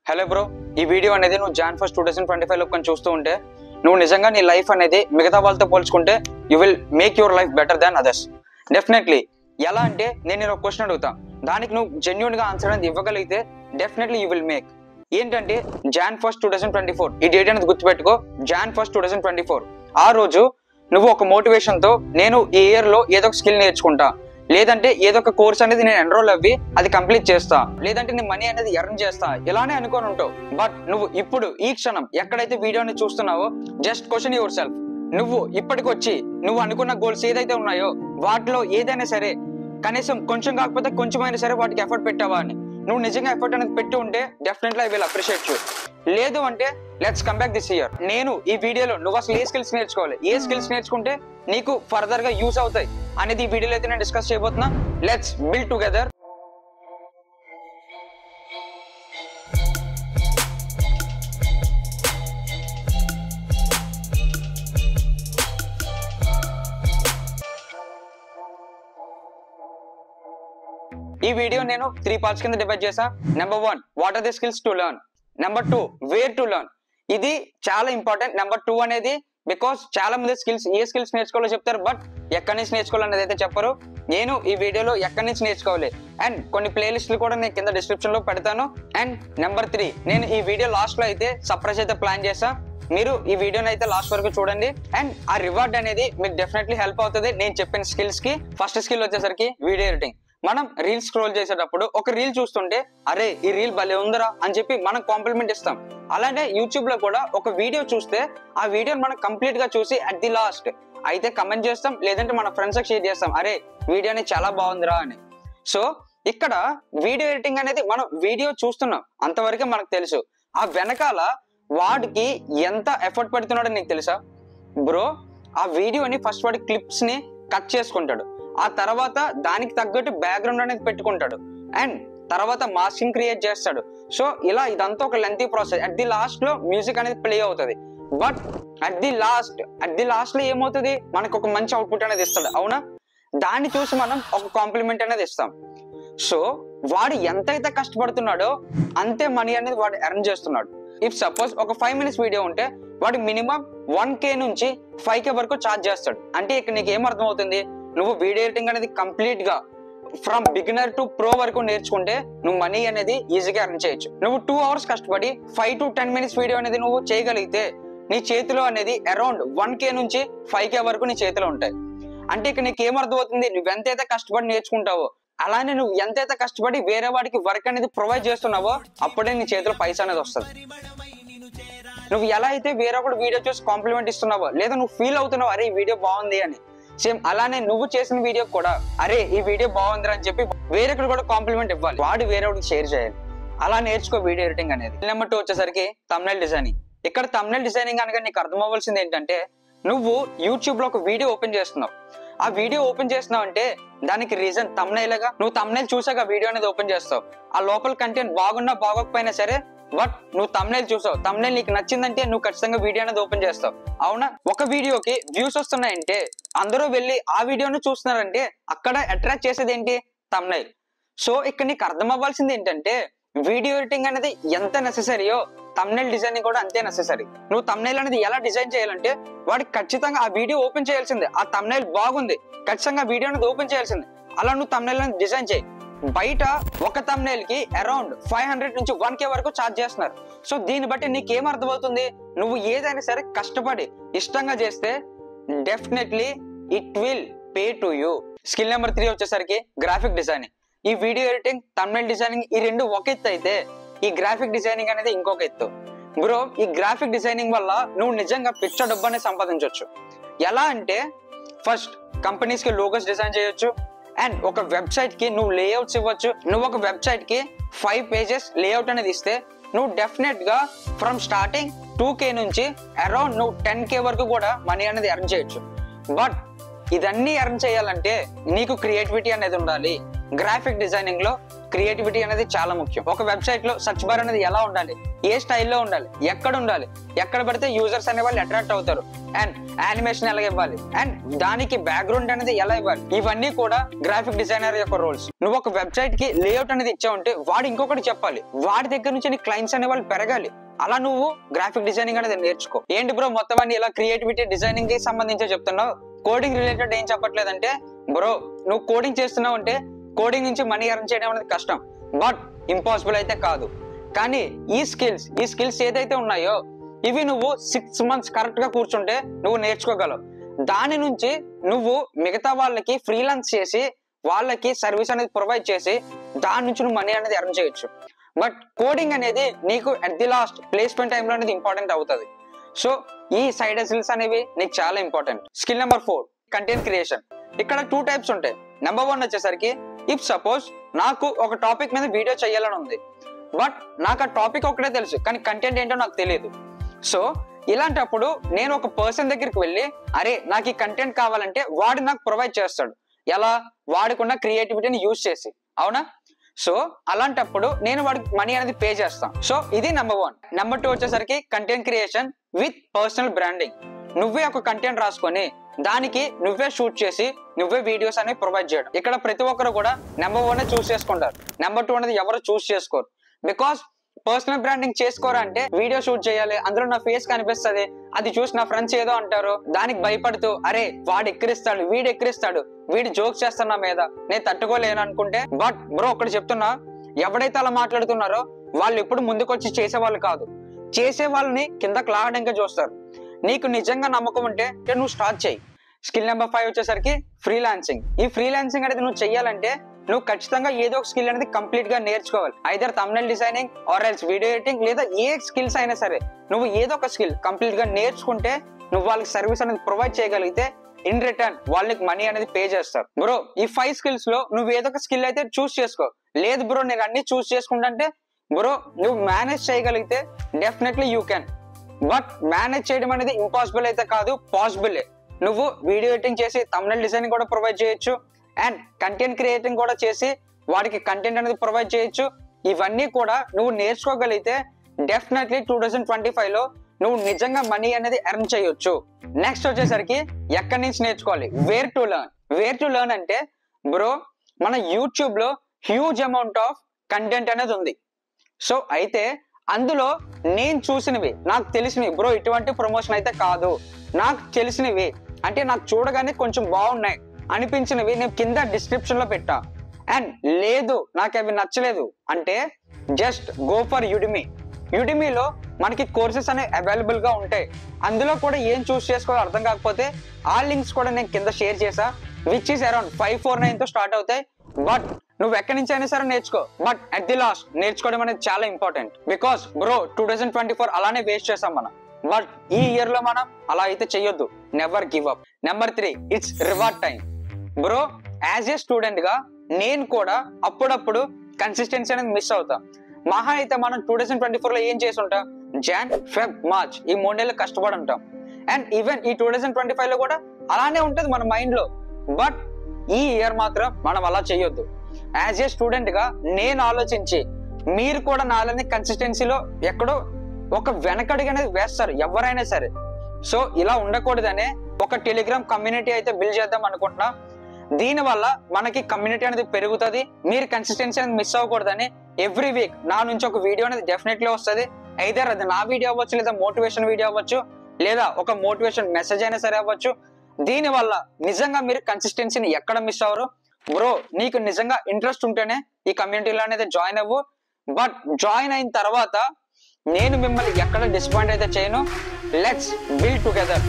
Hello bro, ఈ video అనేది నువ్వు జాన్ 1, 2025 లో కొంచెం చూస్తూ ఉంటే నువ్వు నిజంగా నీ లైఫ్ అనేది మిగతా వాళ్ళతో పోల్చుకుంటే you will make your life better than others. Definitely. ఎలా అంటే నేను ఒక క్వశ్చన్ అడుగుతా, దానికి నువ్వు జెన్యూన్ గా ఆన్సర్ అనేది ఇవ్వగలిగితే డెఫినెట్లీ యూ విల్ మేక్. ఏంటంటే జాన్ 1, 2024 ఈ డేట్ అనేది గుర్తుపెట్టుకో. జాన్ 1, 2024 ఆ రోజు నువ్వు ఒక మోటివేషన్ తో నేను ఈ ఇయర్ లో ఏదో ఒక స్కిల్ నేర్చుకుంటా, లేదంటే ఏదో ఒక కోర్స్ అనేది నేను ఎన్రోల్ అవ్వి అది కంప్లీట్ చేస్తా, లేదంటే నేను మనీ అనేది ఎర్న్ చేస్తా, ఇలానే అనుకొని ఉంటావు. బట్ నువ్వు ఇప్పుడు ఈ క్షణం ఎక్కడైతే వీడియోని చూస్తున్నావో జస్ట్ క్వశ్చన్ యువర్ సెల్ఫ్. నువ్వు ఇప్పటికొచ్చి నువ్వు అనుకున్న గోల్స్ ఏదైతే ఉన్నాయో వాటిలో ఏదైనా సరే కనీసం కొంచెం కాకపోతే కొంచెమైనా సరే వాటికి ఎఫర్ట్ పెట్టావా అని. నువ్వు నిజంగా ఎఫర్ట్ అనేది పెట్టి ఉంటే definitely I will appreciate you. లేదు అంటే let's come back this year. నేను ఈ వీడియోలో నువ్వు అసలు ఏ స్కిల్స్ నేర్చుకోవాలి, ఏ స్కిల్స్ నేర్చుకుంటే నీకు ఫర్దర్ గా యూస్ అవుతాయి అనేది ఈ వీడియోలో అయితే నేను డిస్కస్ చేయబోతున్నా. Let's build together. ఈ వీడియో నేను 3 పార్ట్స్ కింద డివైడ్ చేసా. Number 1, what are the skills to learn. Number 2, where to learn. ఇది చాలా ఇంపార్టెంట్. నెంబర్ 2 అనేది బికాస్ చాలా మంది స్కిల్స్ ఏ స్కిల్స్ నేర్చుకోవాలో చెప్తారు, బట్ ఎక్కడి నుంచి నేర్చుకోవాలనేది అయితే చెప్పరు. నేను ఈ వీడియోలో ఎక్కడి నుంచి నేర్చుకోవాలి అండ్ కొన్ని ప్లేలిస్టులు కూడా నేను కింద డిస్క్రిప్షన్ లో పెడతాను. అండ్ నెంబర్ 3, నేను ఈ వీడియో లాస్ట్ లో అయితే సర్ప్రైజ్ అయితే ప్లాన్ చేసా. మీరు ఈ వీడియోని అయితే లాస్ట్ వరకు చూడండి అండ్ ఆ రివార్డ్ అనేది మీకు డెఫినెట్లీ హెల్ప్ అవుతుంది నేను చెప్పిన స్కిల్స్ కి. ఫస్ట్ స్కిల్ వచ్చేసరికి వీడియో ఎడిటింగ్. మనం రీల్ స్క్రోల్ చేసేటప్పుడు ఒక రీల్ చూస్తుంటే అరే ఈ రీల్ భలే ఉందరా అని చెప్పి మనం కాంప్లిమెంట్ ఇస్తాం. అలానే యూట్యూబ్ లో కూడా ఒక వీడియో చూస్తే ఆ వీడియోని మనం కంప్లీట్ గా చూసి అట్ ది లాస్ట్ అయితే కమెంట్ చేస్తాం, లేదంటే మన ఫ్రెండ్స్ కి షేర్ చేస్తాం, అరే వీడియో అనేది చాలా బాగుందిరా అని. సో ఇక్కడ వీడియో ఎడిటింగ్ అనేది మనం వీడియో చూస్తున్నాం అంతవరకే మనకు తెలుసు. ఆ వెనకాల వాడికి ఎంత ఎఫర్ట్ పెడుతున్నాడో నీకు తెలుసా బ్రో? ఆ వీడియోని ఫస్ట్ వాడి క్లిప్స్ ని కట్ చేసుకుంటాడు, ఆ తర్వాత దానికి తగ్గట్టు బ్యాక్గ్రౌండ్ అనేది పెట్టుకుంటాడు అండ్ తర్వాత మాస్కింగ్ క్రియేట్ చేస్తాడు. సో ఇలా ఇదంతా ఒక lengthy process. At the last లో మ్యూజిక్ అనేది ప్లే అవుతుంది. బట్ అట్ ది లాస్ట్ లో ఏమవుతుంది, మనకు ఒక మంచి అవుట్పుట్ అనేది ఇస్తాడు, అవునా? దాన్ని చూసి మనం ఒక కాంప్లిమెంట్ అనేది ఇస్తాం. సో వాడు ఎంతైతే కష్టపడుతున్నాడో అంతే మనీ అనేది వాడు ఎర్న్ చేస్తున్నాడు. ఇఫ్ సపోజ్ ఒక 5 minutes వీడియో ఉంటే వాడు మినిమం 1K నుంచి 5K వరకు ఛార్జ్ చేస్తాడు. అంటే ఇక్కడ నీకు ఏం అర్థం అవుతుంది, నువ్వు వీడియో ఎడిటింగ్ అనేది కంప్లీట్ గా ఫ్రమ్ బిగినర్ టు ప్రో వరకు నేర్చుకుంటే నువ్వు మనీ అనేది ఈజీగా ఎర్న్ చేయొచ్చు. నువ్వు 2 hours కష్టపడి 5 to 10 minutes వీడియో అనేది నువ్వు చేయగలిగితే నీ చేతిలో అనేది అరౌండ్ 1K నుంచి 5K వరకు నీ చేతిలో ఉంటాయి. అంటే ఇక్కడ నీకు ఏం అర్థం అవుతుంది, నువ్వు ఎంతైతే కష్టపడి నేర్చుకుంటావో అలానే నువ్వు ఎంతైతే కష్టపడి వేరే వాడికి వర్క్ అనేది ప్రొవైడ్ చేస్తున్నావో అప్పుడే నీ చేతిలో పైసా అనేది వస్తుంది. నువ్వు ఎలా అయితే వేరే ఒకటి వీడియో చూసి కాంప్లిమెంట్ ఇస్తున్నావో లేదా నువ్వు ఫీల్ అవుతున్నావు అరే ఈ వీడియో బాగుంది అని, సేమ్ అలానే నువ్వు చేసిన వీడియో కూడా అరే ఈ వీడియో బాగుంది అని చెప్పి వేరొకటి కూడా కాంప్లిమెంట్ ఇవ్వాలి, వాడు వేరే ఒకటి షేర్ చేయాలి. అలా నేర్చుకో వీడియో ఎడిటింగ్ అనేది. నెంబర్ 2 వచ్చేసరికి థంబ్నెయిల్ డిజైనింగ్. ఇక్కడ థంబ్నెయిల్ డిజైనింగ్ అనగా నీకు అర్థం అవ్వాల్సింది ఏంటంటే, నువ్వు యూట్యూబ్ లో ఒక వీడియో ఓపెన్ చేస్తున్నావు, ఆ వీడియో ఓపెన్ చేస్తున్నావు అంటే దానికి రీజన్ థంబ్నెయిల్గా. నువ్వు థంబ్నెయిల్ చూసాక వీడియో అనేది ఓపెన్ చేస్తావు. ఆ లోపల కంటెంట్ బాగున్నా బాగోకపోయినా సరే బట్ నువ్వు థంబ్నెయిల్ చూసావు, థంబ్నెయిల్ నీకు నచ్చిందంటే నువ్వు ఖచ్చితంగా వీడియో అనేది ఓపెన్ చేస్తావు, అవునా? ఒక వీడియోకి వ్యూస్ వస్తున్నాయంటే అందరూ వెళ్ళి ఆ వీడియోని చూస్తున్నారంటే అక్కడ అట్రాక్ట్ చేసేది ఏంటి, థంబ్నెయిల్. సో ఇక్కడ నీకు అర్థం అవ్వాల్సింది ఏంటంటే వీడియో ఎడిటింగ్ అనేది ఎంత నెసెసరీయో థంబ్నెయిల్ డిజైనింగ్ కూడా అంతే నెసెసరీ. నువ్వు థంబ్నెయిల్ అనేది ఎలా డిజైన్ చేయాలంటే వాడికి ఖచ్చితంగా ఆ వీడియో ఓపెన్ చేయాల్సిందే. ఆ థంబ్నెయిల్ బాగుంది ఖచ్చితంగా వీడియో అనేది ఓపెన్ చేయాల్సిందే. అలా నువ్వు థంబ్నెయిల్ అనేది డిజైన్ చేయి. బయట ఒక థంబ్నెయిల్ కి అరౌండ్ 500 నుంచి 1K వరకు ఛార్జ్ చేస్తున్నారు. సో దీన్ని బట్టి నీకేం అర్థమవుతుంది, నువ్వు ఏదైనా సరే కష్టపడి ఇష్టంగా చేస్తే definitely it will pay to you. Skill number 3 వచ్చేసరికి గ్రాఫిక్ డిజైనింగ్. ఈ వీడియో ఎడిటింగ్ థంబ్నెయిల్ డిజైనింగ్ ఈ రెండు ఒక ఎత్తు అయితే ఈ గ్రాఫిక్ డిజైనింగ్ అనేది ఇంకొక ఎత్తు. బ్రో ఈ గ్రాఫిక్ డిజైనింగ్ వల్ల నువ్వు నిజంగా పిచ్చ డబ్బు అనేది సంపాదించవచ్చు. ఎలా అంటే ఫస్ట్ కంపెనీస్ కి లోగోస్ డిజైన్ చేయొచ్చు అండ్ ఒక వెబ్సైట్ కి నువ్వు లేఅవుట్స్ ఇవ్వచ్చు. నువ్వు ఒక వెబ్సైట్ కి 5 pages లేఅవుట్ అనేది ఇస్తే నువ్వు డెఫినెట్ గా ఫ్రమ్ స్టార్టింగ్ 2K నుంచి అరౌండ్ నువ్వు 10K వరకు కూడా మనీ అనేది ఎర్న్ చేయొచ్చు. బట్ ఇదన్నీ ఎర్న్ చేయాలంటే నీకు క్రియేటివిటీ అనేది ఉండాలి. గ్రాఫిక్ డిజైనింగ్ లో క్రియేటివిటీ అనేది చాలా ముఖ్యం. ఒక వెబ్సైట్ లో సర్చ్ బార్ అనేది ఎలా ఉండాలి, ఏ స్టైల్లో ఉండాలి, ఎక్కడ ఉండాలి, ఎక్కడ పడితే యూజర్స్ అనే వాళ్ళు అట్రాక్ట్ అవుతారు, అండ్ యానిమేషన్ ఎలా ఇవ్వాలి, అండ్ దానికి బ్యాక్గ్రౌండ్ అనేది ఎలా ఇవ్వాలి, ఇవన్నీ కూడా గ్రాఫిక్ డిజైనర్ యొక్క రోల్స్. నువ్వు ఒక వెబ్సైట్ కి లేఅవుట్ అనేది ఇచ్చావంటే వాడు ఇంకొకటి చెప్పాలి, వాడి దగ్గర నుంచి నీ క్లయింట్స్ అనే వాళ్ళు పెరగాలి. అలా నువ్వు గ్రాఫిక్ డిజైనింగ్ అనేది నేర్చుకో. ఏంటి బ్రో మొత్తం అన్ని ఇలా క్రియేటివిటీ డిజైనింగ్ కి సంబంధించి చెప్తున్నావు, కోడింగ్ రిలేటెడ్ ఏం చెప్పట్లేదంటే, బ్రో నువ్వు కోడింగ్ చేస్తున్నావు అంటే కోడింగ్ నుంచి మనీ ఎర్న్ చేయడం అనేది కష్టం, బట్ ఇంపాసిబుల్ అయితే కాదు. కానీ ఈ స్కిల్స్ ఏదైతే ఉన్నాయో ఇవి నువ్వు 6 months కరెక్ట్ గా కూర్చుంటే నువ్వు నేర్చుకోగలవు. దాని నుంచి నువ్వు మిగతా వాళ్ళకి ఫ్రీలాన్స్ చేసి వాళ్ళకి సర్వీస్ అనేది ప్రొవైడ్ చేసి దాని నుంచి నువ్వు మనీ అనేది ఎర్న్ చేయొచ్చు. బట్ కోడింగ్ అనేది నీకు అట్ ది లాస్ట్ ప్లేస్మెంట్ టైంలో అనేది ఇంపార్టెంట్ అవుతుంది. సో ఈ సైడ్ స్కిల్స్ అనేవి నీకు చాలా important. Skill number 4 content creation. ఇక్కడ 2 types ఉంటాయి. నెంబర్ 1 వచ్చేసరికి, ఇఫ్ సపోజ్ నాకు ఒక టాపిక్ మీద వీడియో చేయాలని ఉంది, బట్ నాకు ఆ టాపిక్ ఒకటే తెలుసు కానీ కంటెంట్ ఏంటో నాకు తెలియదు. సో ఇలాంటప్పుడు నేను ఒక పర్సన్ దగ్గరికి వెళ్ళి, అరే నాకు ఈ కంటెంట్ కావాలంటే వాడు నాకు ప్రొవైడ్ చేస్తాడు. ఎలా? వాడుకున్న క్రియేటివిటీని యూజ్ చేసి, అవునా? సో అలాంటప్పుడు నేను వాడికి మనీ అనేది పే చేస్తాను. సో ఇది నెంబర్ 1. నెంబర్ 2 వచ్చేసరికి content creation with personal branding. నువ్వే ఒక కంటెంట్ రాసుకొని దానికి నువ్వే షూట్ చేసి నువ్వే వీడియోస్ అనేవి ప్రొవైడ్ చేయడం. ఇక్కడ ప్రతి ఒక్కరు కూడా నెంబర్ 1 చూస్ చేసుకుంటారు, నెంబర్ 2 అనేది ఎవరు చూస్ చేసుకోరు. బికాస్ పర్సనల్ బ్రాండింగ్ చేసుకోరా అంటే వీడియో షూట్ చేయాలి, అందులో నా ఫేస్ కనిపిస్తుంది, అది చూసి నా ఫ్రెండ్స్ ఏదో అంటారు, దానికి భయపడుతూ అరే వాడు ఎక్కిరిస్తాడు, వీడు ఎక్కిరిస్తాడు, వీడు జోక్స్ చేస్తాడు నా మీద, నేను తట్టుకోలేను అనుకుంటే. బట్ బ్రో ఒకటి చెప్తున్నా, ఎవడైతే అలా మాట్లాడుతున్నారో వాళ్ళు ఎప్పుడు ముందుకొచ్చి చేసేవాళ్ళు కాదు, చేసే వాళ్ళని కిందకి లాగడానికి చూస్తారు. నీకు నిజంగా నమ్మకం ఉంటే నువ్వు స్టార్ట్ చేయి. స్కిల్ నెంబర్ 5 వచ్చేసరికి ఫ్రీలాన్సింగ్. ఈ ఫ్రీలాన్సింగ్ అనేది నువ్వు చెయ్యాలంటే నువ్వు ఖచ్చితంగా ఏదో ఒక స్కిల్ అనేది కంప్లీట్ గా నేర్చుకోవాలి. Either thumbnail designing or else video editing, లేదా ఏ స్కిల్స్ అయినా సరే నువ్వు ఏదో ఒక స్కిల్ కంప్లీట్ గా నేర్చుకుంటే నువ్వు వాళ్ళకి సర్వీస్ అనేది ప్రొవైడ్ చేయగలిగితే ఇన్ రిటర్న్ వాళ్ళకి మనీ అనేది పే చేస్తారు. బ్రో ఈ 5 skills లో నువ్వు ఏదో ఒక స్కిల్ అయితే చూస్ చేసుకో. లేదు బ్రో నేను అన్ని చూస్ చేసుకుంటే, బ్రో నువ్వు మేనేజ్ చేయగలిగితే definitely you can. But manage చేయడం అనేది ఇంపాసిబుల్ అయితే కాదు, పాసిబుల్. నువ్వు వీడియో ఎడిటింగ్ చేసి థంబ్నెయిల్ డిజైనింగ్ కూడా ప్రొవైడ్ చేయొచ్చు, అండ్ కంటెంట్ క్రియేటింగ్ కూడా చేసి వాడికి కంటెంట్ అనేది ప్రొవైడ్ చేయొచ్చు. ఇవన్నీ కూడా నువ్వు నేర్చుకోగలిగితే డెఫినెట్లీ 2025 లో నువ్వు నిజంగా మనీ అనేది ఎర్న్ చేయొచ్చు. నెక్స్ట్ వచ్చేసరికి ఎక్కడి నుంచి నేర్చుకోవాలి, వేర్ టు లెర్న్ అంటే బ్రో మన యూట్యూబ్ లో హ్యూజ్ అమౌంట్ ఆఫ్ కంటెంట్ అనేది ఉంది. సో అయితే అందులో నేను చూసినవి, నాకు తెలిసినవి, బ్రో ఇటువంటి ప్రమోషన్ అయితే కాదు, నాకు తెలిసినవి అంటే నాకు చూడగానే కొంచెం బాగున్నాయి అనిపించినవి నేను కింద డిస్క్రిప్షన్ లో పెట్టా. అండ్ లేదు నాకు అవి నచ్చలేదు అంటే జస్ట్ గో ఫర్ యుడిమీలో మనకి కోర్సెస్ అనేవి అవైలబుల్ గా ఉంటాయి. అందులో కూడా ఏం చూస్ చేసుకోవాలో అర్థం కాకపోతే ఆ లింక్స్ కూడా నేను కింద షేర్ చేసా, విచ్ ఈస్ అరౌండ్ 549 తో స్టార్ట్ అవుతాయి. బట్ నువ్వు ఎక్కడి నుంచి అయినా సరే నేర్చుకో, బట్ అట్ ది లాస్ట్ నేర్చుకోవడం అనేది చాలా ఇంపార్టెంట్. బికాస్ బ్రో 2024 అలానే వేస్ట్ చేసాం మనం, బట్ ఈ ఇయర్ లో మనం అలా అయితే చెయ్యొద్దు. Never give up. Number 3 it's reward time. Bro as a student గా నేను కూడా అప్పుడప్పుడు కన్సిస్టెన్సీ అనేది మిస్ అవుతా. మహా అయితే మనం 2024 లో ఏం చేసి ఉంటాం, జాన్ ఫెబ్ మార్చ్ ఈ 3 నెలలు కష్టపడి ఉంటాం. అండ్ ఈవెన్ ఈ 2025 లో కూడా అలానే ఉంటది మన మైండ్ లో. బట్ ఈ ఇయర్ మాత్రం మనం అలా చేయొద్దు. యాజ్ ఏ స్టూడెంట్ గా నేను ఆలోచించి మీరు కూడా నాలని కన్సిస్టెన్సీలో ఎక్కడో ఒక వెనకడుగు అనేది వేస్తారు ఎవరైనా సరే. సో ఇలా ఉండకూడదనే ఒక టెలిగ్రామ్ కమ్యూనిటీ అయితే బిల్డ్ చేద్దాం అనుకుంటున్నా. దీని వల్ల మనకి కమ్యూనిటీ అనేది పెరుగుతుంది. మీరు కన్సిస్టెన్సీ అనేది మిస్ అవ్వకూడదని ఎవ్రీ వీక్ నా నుంచి ఒక వీడియో అనేది డెఫినెట్లీ వస్తుంది. ఐదర్ అది నా వీడియో అవ్వచ్చు, లేదా మోటివేషన్ వీడియో అవ్వచ్చు, లేదా ఒక మోటివేషన్ మెసేజ్ అయినా సరే అవ్వచ్చు. దీని వల్ల నిజంగా మీరు కన్సిస్టెన్సీని ఎక్కడ మిస్ అవ్వరు. బ్రో నీకు నిజంగా ఇంట్రెస్ట్ ఉంటేనే ఈ కమ్యూనిటీలో అనేది జాయిన్ అవ్వు. బట్ జాయిన్ అయిన తర్వాత నేను మిమ్మల్ని ఎక్కడ డిసప్పాయింట్ అయితే చేయను. Let's build together.